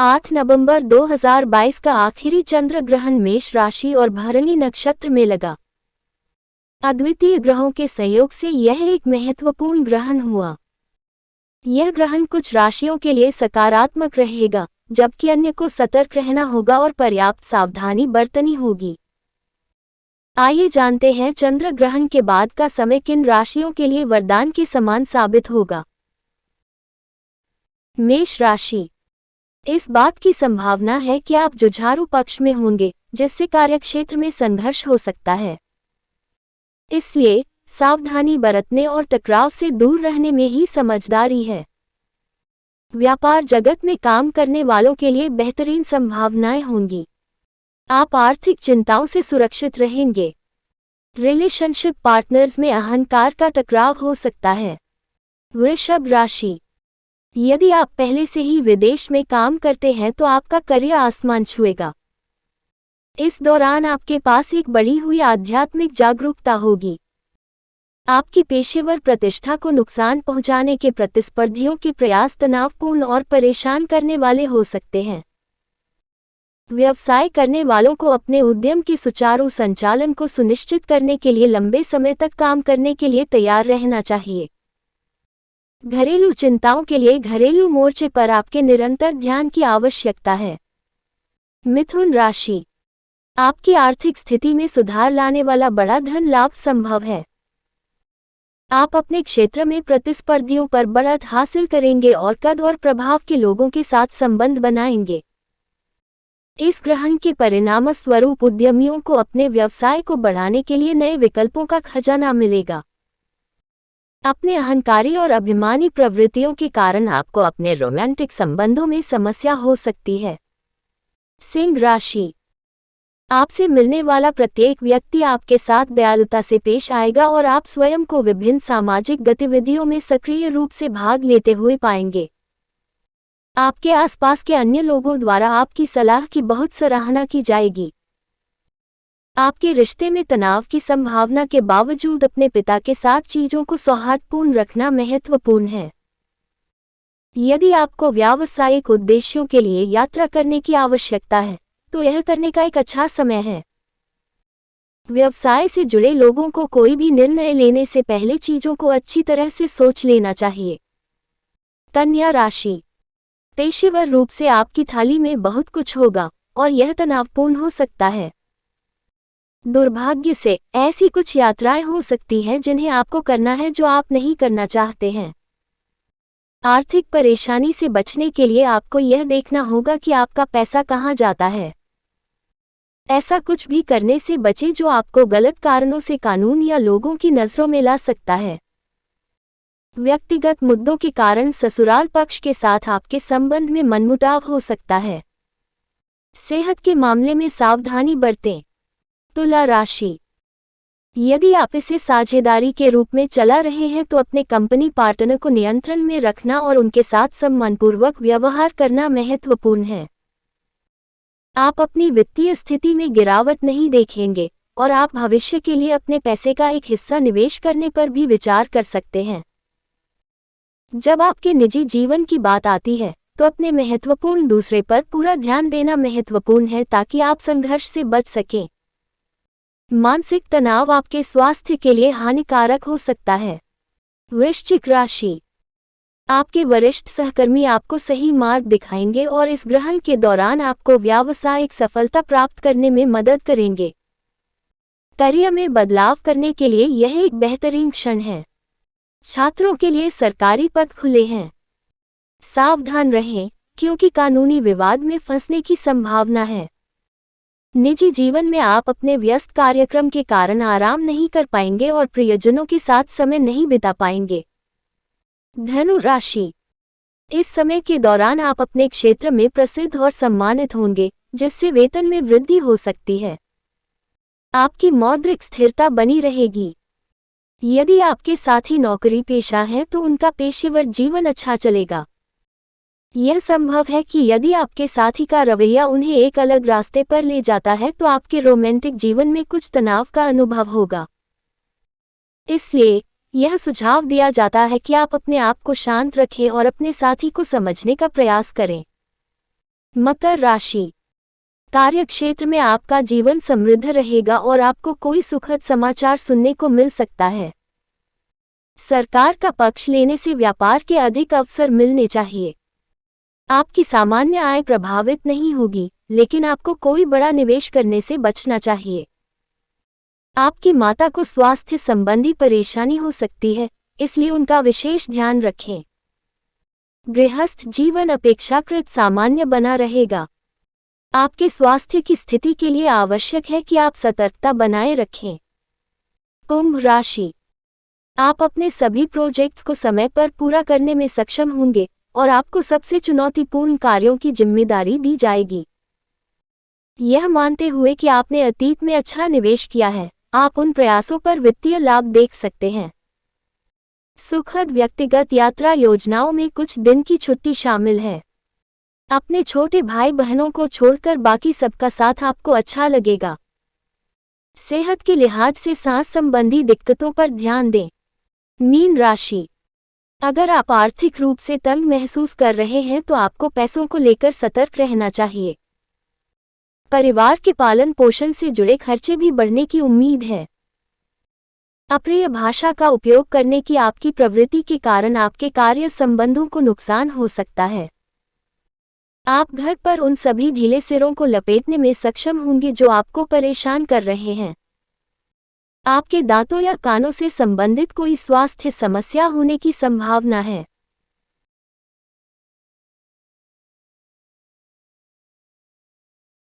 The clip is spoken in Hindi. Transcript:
8 नवंबर 2022 का आखिरी चंद्र ग्रहण मेष राशि और भरणी नक्षत्र में लगा। अद्वितीय ग्रहों के संयोग से यह एक महत्वपूर्ण ग्रहण हुआ। यह ग्रहण कुछ राशियों के लिए सकारात्मक रहेगा, जबकि अन्य को सतर्क रहना होगा और पर्याप्त सावधानी बरतनी होगी। आइए जानते हैं चंद्र ग्रहण के बाद का समय किन राशियों के लिए वरदान के समान साबित होगा। मेष राशि। इस बात की संभावना है कि आप जुझारू पक्ष में होंगे, जिससे कार्यक्षेत्र में संघर्ष हो सकता है। इसलिए सावधानी बरतने और टकराव से दूर रहने में ही समझदारी है। व्यापार जगत में काम करने वालों के लिए बेहतरीन संभावनाएं होंगी। आप आर्थिक चिंताओं से सुरक्षित रहेंगे। रिलेशनशिप पार्टनर्स में अहंकार का टकराव हो सकता है। वृषभ राशि। यदि आप पहले से ही विदेश में काम करते हैं तो आपका करियर आसमान छुएगा। इस दौरान आपके पास एक बढ़ी हुई आध्यात्मिक जागरूकता होगी। आपकी पेशेवर प्रतिष्ठा को नुकसान पहुंचाने के प्रतिस्पर्धियों के प्रयास तनावपूर्ण और परेशान करने वाले हो सकते हैं। व्यवसाय करने वालों को अपने उद्यम के सुचारू संचालन को सुनिश्चित करने के लिए लंबे समय तक काम करने के लिए तैयार रहना चाहिए। घरेलू चिंताओं के लिए घरेलू मोर्चे पर आपके निरंतर ध्यान की आवश्यकता है। मिथुन राशि। आपकी आर्थिक स्थिति में सुधार लाने वाला बड़ा धन लाभ संभव है। आप अपने क्षेत्र में प्रतिस्पर्धियों पर बढ़त हासिल करेंगे और कद और प्रभाव के लोगों के साथ संबंध बनाएंगे। इस ग्रहण के परिणामस्वरूप उद्यमियों को अपने व्यवसाय को बढ़ाने के लिए नए विकल्पों का खजाना मिलेगा। अपने अहंकारी और अभिमानी प्रवृत्तियों के कारण आपको अपने रोमांटिक संबंधों में समस्या हो सकती है। सिंह राशि। आपसे मिलने वाला प्रत्येक व्यक्ति आपके साथ दयालुता से पेश आएगा और आप स्वयं को विभिन्न सामाजिक गतिविधियों में सक्रिय रूप से भाग लेते हुए पाएंगे। आपके आसपास के अन्य लोगों द्वारा आपकी सलाह की बहुत सराहना की जाएगी। आपके रिश्ते में तनाव की संभावना के बावजूद अपने पिता के साथ चीजों को सौहार्दपूर्ण रखना महत्वपूर्ण है। यदि आपको व्यावसायिक उद्देश्यों के लिए यात्रा करने की आवश्यकता है, तो यह करने का एक अच्छा समय है। व्यवसाय से जुड़े लोगों को कोई भी निर्णय लेने से पहले चीजों को अच्छी तरह से सोच लेना चाहिए। कन्या राशि। पेशेवर रूप से आपकी थाली में बहुत कुछ होगा और यह तनावपूर्ण हो सकता है। दुर्भाग्य से ऐसी कुछ यात्राएं हो सकती हैं जिन्हें आपको करना है जो आप नहीं करना चाहते हैं। आर्थिक परेशानी से बचने के लिए आपको यह देखना होगा कि आपका पैसा कहां जाता है। ऐसा कुछ भी करने से बचें जो आपको गलत कारणों से कानून या लोगों की नजरों में ला सकता है। व्यक्तिगत मुद्दों के कारण ससुराल पक्ष के साथ आपके संबंध में मनमुटाव हो सकता है। सेहत के मामले में सावधानी बरतें। तुला राशि। यदि आप इसे साझेदारी के रूप में चला रहे हैं तो अपने कंपनी पार्टनर को नियंत्रण में रखना और उनके साथ सम्मानपूर्वक व्यवहार करना महत्वपूर्ण है। आप अपनी वित्तीय स्थिति में गिरावट नहीं देखेंगे और आप भविष्य के लिए अपने पैसे का एक हिस्सा निवेश करने पर भी विचार कर सकते हैं। जब आपके निजी जीवन की बात आती है तो अपने महत्वपूर्ण दूसरे पर पूरा ध्यान देना महत्वपूर्ण है ताकि आप संघर्ष से बच सकें। मानसिक तनाव आपके स्वास्थ्य के लिए हानिकारक हो सकता है। वृश्चिक राशि। आपके वरिष्ठ सहकर्मी आपको सही मार्ग दिखाएंगे और इस ग्रहण के दौरान आपको व्यावसायिक सफलता प्राप्त करने में मदद करेंगे। करियर में बदलाव करने के लिए यह एक बेहतरीन क्षण है। छात्रों के लिए सरकारी पद खुले हैं। सावधान रहें क्योंकि कानूनी विवाद में फंसने की संभावना है। निजी जीवन में आप अपने व्यस्त कार्यक्रम के कारण आराम नहीं कर पाएंगे और प्रियजनों के साथ समय नहीं बिता पाएंगे। धनु राशि। इस समय के दौरान आप अपने क्षेत्र में प्रसिद्ध और सम्मानित होंगे, जिससे वेतन में वृद्धि हो सकती है। आपकी मौद्रिक स्थिरता बनी रहेगी। यदि आपके साथी नौकरी पेशा हैं तो उनका पेशेवर जीवन अच्छा चलेगा। यह संभव है कि यदि आपके साथी का रवैया उन्हें एक अलग रास्ते पर ले जाता है तो आपके रोमांटिक जीवन में कुछ तनाव का अनुभव होगा। इसलिए यह सुझाव दिया जाता है कि आप अपने आप को शांत रखें और अपने साथी को समझने का प्रयास करें। मकर राशि। कार्यक्षेत्र में आपका जीवन समृद्ध रहेगा और आपको कोई सुखद समाचार सुनने को मिल सकता है। सरकार का पक्ष लेने से व्यापार के अधिक अवसर मिलने चाहिए। आपकी सामान्य आय प्रभावित नहीं होगी, लेकिन आपको कोई बड़ा निवेश करने से बचना चाहिए। आपकी माता को स्वास्थ्य संबंधी परेशानी हो सकती है, इसलिए उनका विशेष ध्यान रखें। गृहस्थ जीवन अपेक्षाकृत सामान्य बना रहेगा। आपके स्वास्थ्य की स्थिति के लिए आवश्यक है कि आप सतर्कता बनाए रखें। कुंभ राशि। आप अपने सभी प्रोजेक्ट्स को समय पर पूरा करने में सक्षम होंगे और आपको सबसे चुनौतीपूर्ण कार्यों की जिम्मेदारी दी जाएगी। यह मानते हुए कि आपने अतीत में अच्छा निवेश किया है, आप उन प्रयासों पर वित्तीय लाभ देख सकते हैं। सुखद व्यक्तिगत यात्रा योजनाओं में कुछ दिन की छुट्टी शामिल है। अपने छोटे भाई बहनों को छोड़कर बाकी सबका साथ आपको अच्छा लगेगा। सेहत के लिहाज से सांस संबंधी दिक्कतों पर ध्यान दें। मीन राशि। अगर आप आर्थिक रूप से तंग महसूस कर रहे हैं तो आपको पैसों को लेकर सतर्क रहना चाहिए। परिवार के पालन पोषण से जुड़े खर्चे भी बढ़ने की उम्मीद है। अप्रिय भाषा का उपयोग करने की आपकी प्रवृत्ति के कारण आपके कार्य संबंधों को नुकसान हो सकता है। आप घर पर उन सभी ढीले सिरों को लपेटने में सक्षम होंगे जो आपको परेशान कर रहे हैं। आपके दांतों या कानों से संबंधित कोई स्वास्थ्य समस्या होने की संभावना है।